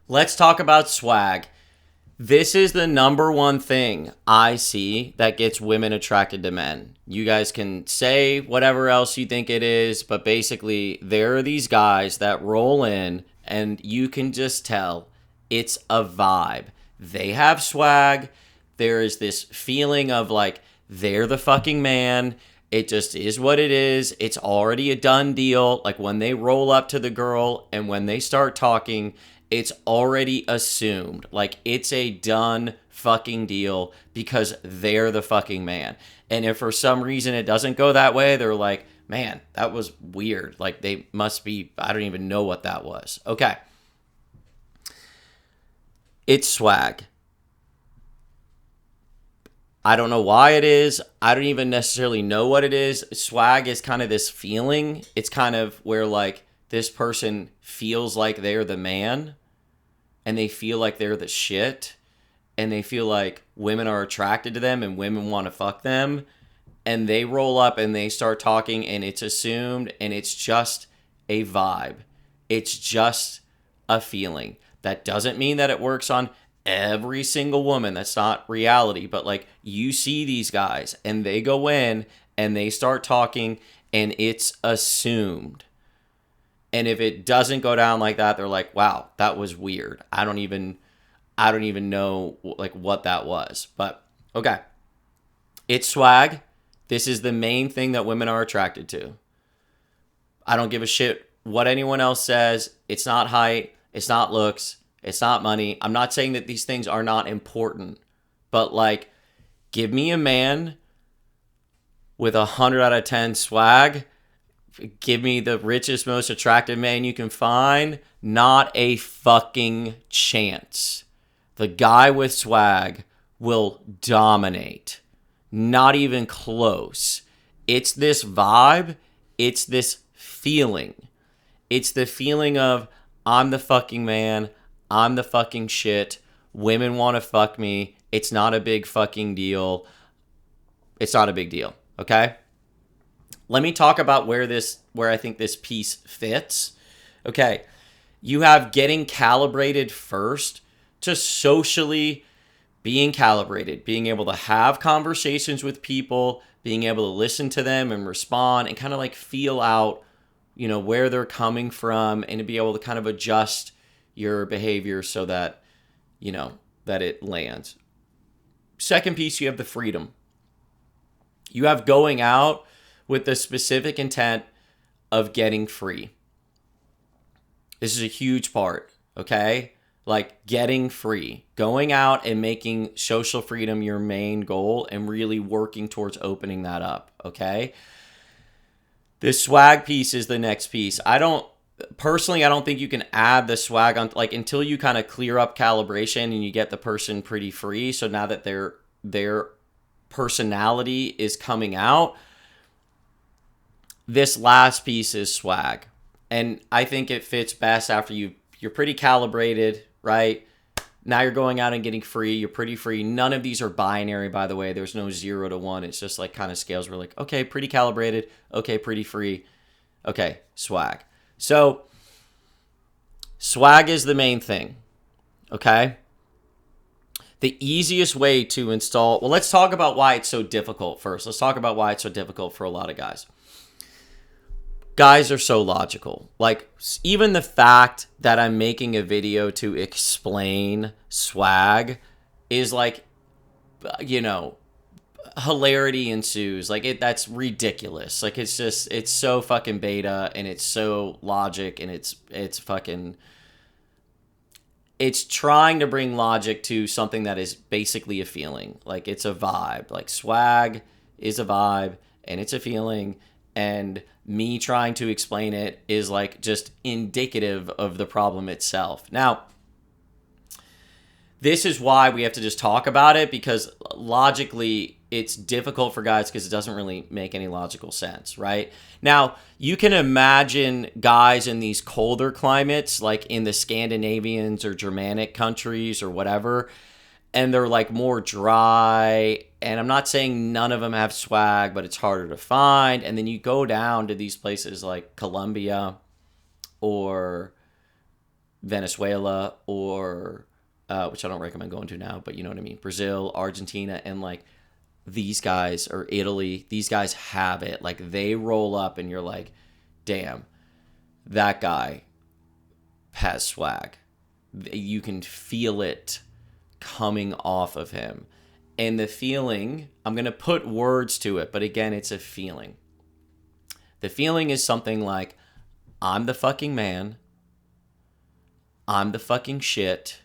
Let's talk about swag. This is the number one thing I see that gets women attracted to men. You guys can say whatever else you think it is, but basically, there are these guys that roll in, and you can just tell it's a vibe. They have swag. There is this feeling of like they're the fucking man. It just is what it is. It's already a done deal. Like when they roll up to the girl and when they start talking, it's already assumed. Like it's a done fucking deal because they're the fucking man. And if for some reason it doesn't go that way, they're like, man, that was weird. Like they must be, I don't even know what that was. Okay. It's swag. I don't know why it is. I don't even necessarily know what it is. Swag is kind of this feeling. It's kind of where like this person feels like they're the man and they feel like they're the shit and they feel like women are attracted to them and women want to fuck them and they roll up and they start talking and it's assumed and it's just a vibe. It's just a feeling. That doesn't mean that it works on every single woman. That's not reality. But like you see these guys and they go in and they start talking and it's assumed. And if it doesn't go down like that, they're like, wow, that was weird. I don't even know like what that was. But okay. It's swag. This is the main thing that women are attracted to. I don't give a shit what anyone else says. It's not height. It's not looks. It's not money. I'm not saying that these things are not important. But like, give me a man with 100 out of 10 swag. Give me the richest, most attractive man you can find. Not a fucking chance. The guy with swag will dominate. Not even close. It's this vibe. It's this feeling. It's the feeling of, I'm the fucking man. I'm the fucking shit. Women want to fuck me. It's not a big fucking deal. It's not a big deal. Okay? Let me talk about where I think this piece fits. Okay. You have getting calibrated first to socially being calibrated, being able to have conversations with people, being able to listen to them and respond and kind of like feel out, where they're coming from and to be able to kind of adjust your behavior so that, that it lands. Second piece, you have the freedom. You have going out with the specific intent of getting free. This is a huge part, okay? Like getting free, going out and making social freedom your main goal and really working towards opening that up, okay? This swag piece is the next piece. I don't think you can add the swag on like until you kind of clear up calibration and you get the person pretty free. So now that their personality is coming out, this last piece is swag. And I think it fits best after you're pretty calibrated, right? Now you're going out and getting free. You're pretty free. None of these are binary, by the way. There's no 0 to 1. It's just like kind of scales. We're like, okay, pretty calibrated. Okay, pretty free. Okay, swag. So swag is the main thing, okay? The easiest way to install, well, let's talk about why it's so difficult first. Let's talk about why it's so difficult for a lot of guys. Guys are so logical. Like, even the fact that I'm making a video to explain swag is like, hilarity ensues. Like, that's ridiculous. Like, it's so fucking beta and it's so logic and it's fucking, it's trying to bring logic to something that is basically a feeling. Like, it's a vibe. Like, swag is a vibe and it's a feeling, and me trying to explain it is like just indicative of the problem itself. Now, this is why we have to just talk about it, because logically it's difficult for guys because it doesn't really make any logical sense, right? Now, you can imagine guys in these colder climates, like in the Scandinavians or Germanic countries or whatever, and they're like more dry. And I'm not saying none of them have swag, but it's harder to find. And then you go down to these places like Colombia or Venezuela or which I don't recommend going to now, but you know what I mean, Brazil, Argentina, and like these guys, or Italy, these guys have it. Like they roll up and you're like, damn, that guy has swag. You can feel it coming off of him. And the feeling, I'm going to put words to it, but again, it's a feeling. The feeling is something like, I'm the fucking man. I'm the fucking shit.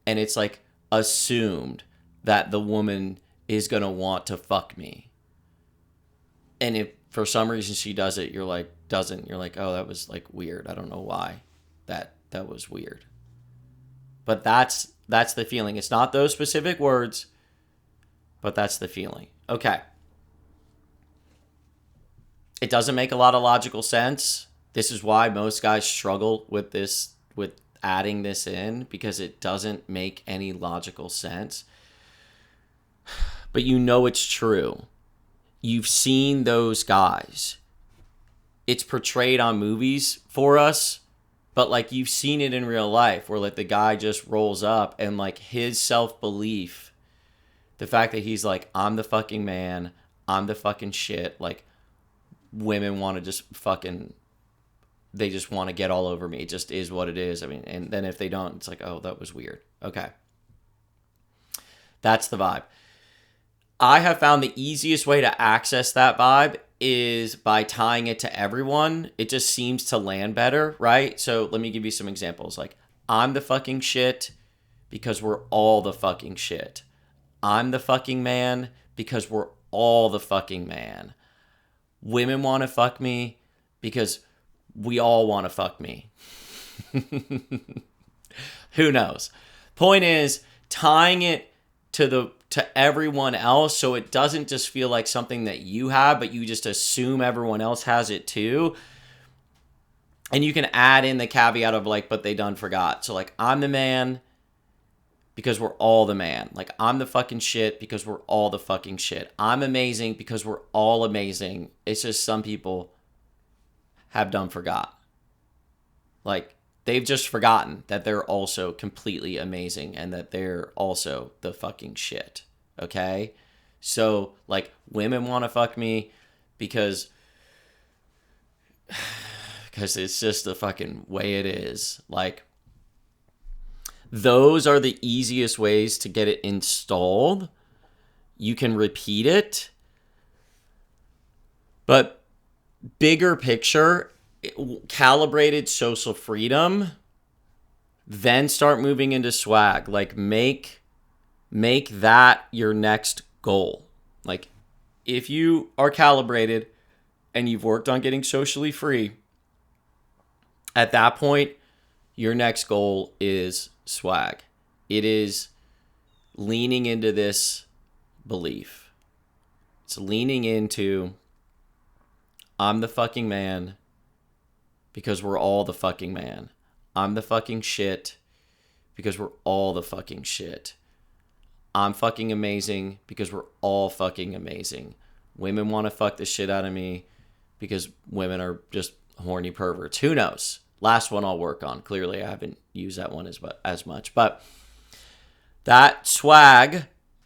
And it's like assumed that the woman is going to want to fuck me. And if for some reason she does it, you're like, doesn't. You're like, oh, that was like weird. I don't know why that was weird. But that's the feeling. It's not those specific words, but that's the feeling. Okay. It doesn't make a lot of logical sense. This is why most guys struggle with this, with adding this in, because it doesn't make any logical sense. But you know it's true. You've seen those guys. It's portrayed on movies for us, but like you've seen it in real life where like the guy just rolls up and like his self-belief, the fact that he's like, I'm the fucking man, I'm the fucking shit, like women want to just fucking, they just want to get all over me. It just is what it is. I mean, and then if they don't, it's like, oh, that was weird. Okay. That's the vibe. I have found the easiest way to access that vibe is by tying it to everyone. It just seems to land better, right? So let me give you some examples. Like, I'm the fucking shit because we're all the fucking shit. I'm the fucking man because we're all the fucking man. Women want to fuck me because we all want to fuck me. Who knows? Point is, tying it to everyone else, so it doesn't just feel like something that you have, but you just assume everyone else has it too. And you can add in the caveat of like, but they done forgot. So like, I'm the man because we're all the man. Like, I'm the fucking shit because we're all the fucking shit. I'm amazing because we're all amazing. It's just some people have done forgot. Like, they've just forgotten that they're also completely amazing and that they're also the fucking shit. Okay? So, like, women want to fuck me because it's just the fucking way it is. Like, those are the easiest ways to get it installed. You can repeat it. But bigger picture, calibrated social freedom, then start moving into swag. Like, make that your next goal. Like, if you are calibrated and you've worked on getting socially free, at that point, your next goal is swag. It is leaning into this belief. It's leaning into, I'm the fucking man because we're all the fucking man. I'm the fucking shit because we're all the fucking shit. I'm fucking amazing because we're all fucking amazing. Women want to fuck the shit out of me because women are just horny perverts. Who knows? Last one I'll work on. Clearly, I haven't used that one as much. But that swag,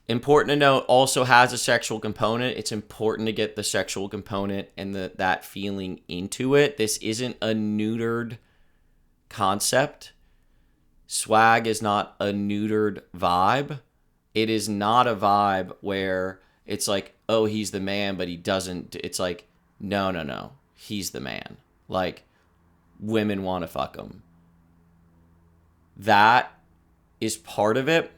important to note, also has a sexual component. It's important to get the sexual component and that feeling into it. This isn't a neutered concept. Swag is not a neutered vibe. It is not a vibe where it's like, oh, he's the man, but he doesn't. It's like, no. He's the man. Like, women want to fuck him. That is part of it.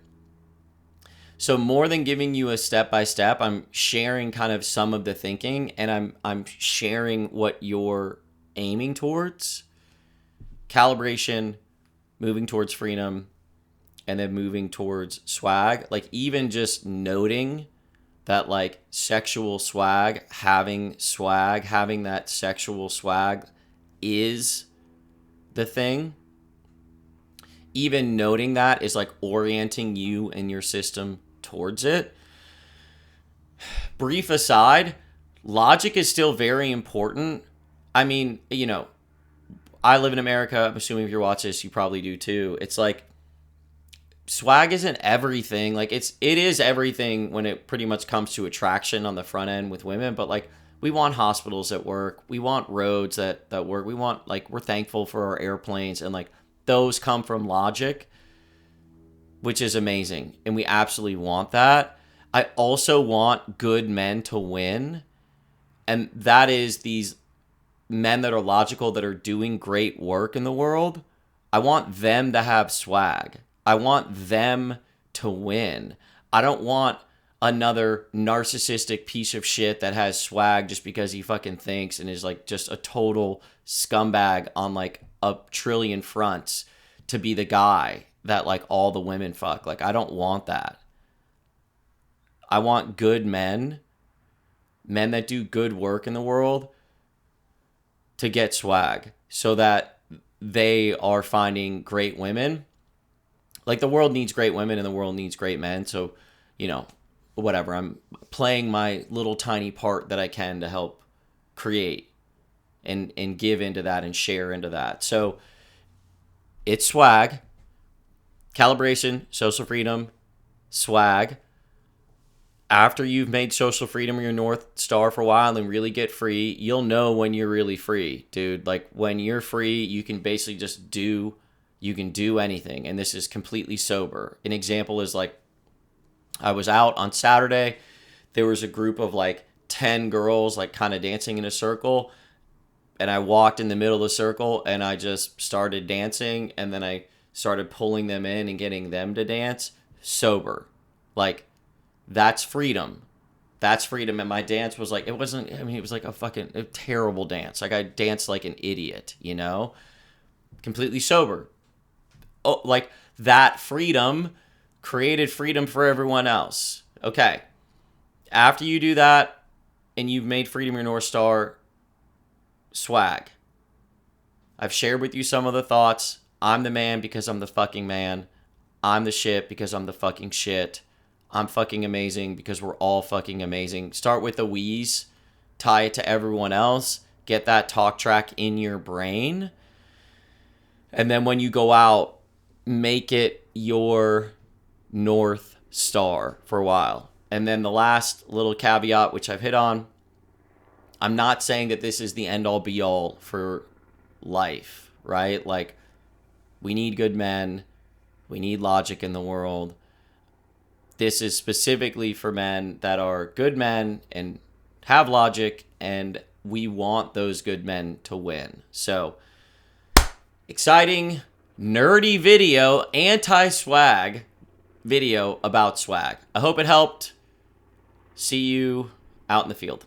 So more than giving you a step-by-step, I'm sharing kind of some of the thinking, and I'm sharing what you're aiming towards. Calibration, moving towards freedom, and then moving towards swag. Like, even just noting that, like, sexual swag, having that sexual swag is the thing. Even noting that is like orienting you and your system towards it. Brief aside, logic is still very important. I mean, I live in America. I'm assuming if you watch this, you probably do too. It's like swag isn't everything. Like it is everything when it pretty much comes to attraction on the front end with women, but like we want hospitals that work. We want roads that work. We want, like, we're thankful for our airplanes, and like those come from logic, which is amazing. And we absolutely want that. I also want good men to win. And that is these men that are logical, that are doing great work in the world. I want them to have swag. I want them to win. I don't want another narcissistic piece of shit that has swag just because he fucking thinks and is like just a total scumbag on like a trillion fronts to be the guy that like all the women fuck. Like, I don't want that. I want good men that do good work in the world to get swag so that they are finding great women. Like, the world needs great women and the world needs great men. So, you know, whatever. I'm playing my little tiny part that I can to help create and give into that and share into that. So it's swag, calibration, social freedom, swag. After you've made social freedom your North Star for a while and really get free, you'll know when you're really free, dude. Like, when you're free, you can basically just do anything. And this is completely sober. An example is, like, I was out on Saturday. There was a group of like 10 girls, like, kind of dancing in a circle. And I walked in the middle of the circle and I just started dancing. And then I started pulling them in and getting them to dance sober. Like, that's freedom. That's freedom. And my dance was like, it was like a terrible dance. Like, I danced like an idiot, you know? Completely sober. Oh, like, that freedom created freedom for everyone else. Okay. After you do that and you've made freedom your North Star, swag. I've shared with you some of the thoughts. I'm the man because I'm the fucking man. I'm the shit because I'm the fucking shit. I'm fucking amazing because we're all fucking amazing. Start with the wheeze. Tie it to everyone else. Get that talk track in your brain. And then when you go out, make it your North Star for a while. And then the last little caveat, which I've hit on, I'm not saying that this is the end all be all for life, right? Like, we need good men. We need logic in the world. This is specifically for men that are good men and have logic, and we want those good men to win. So, exciting, nerdy video, anti-swag video about swag. I hope it helped. See you out in the field.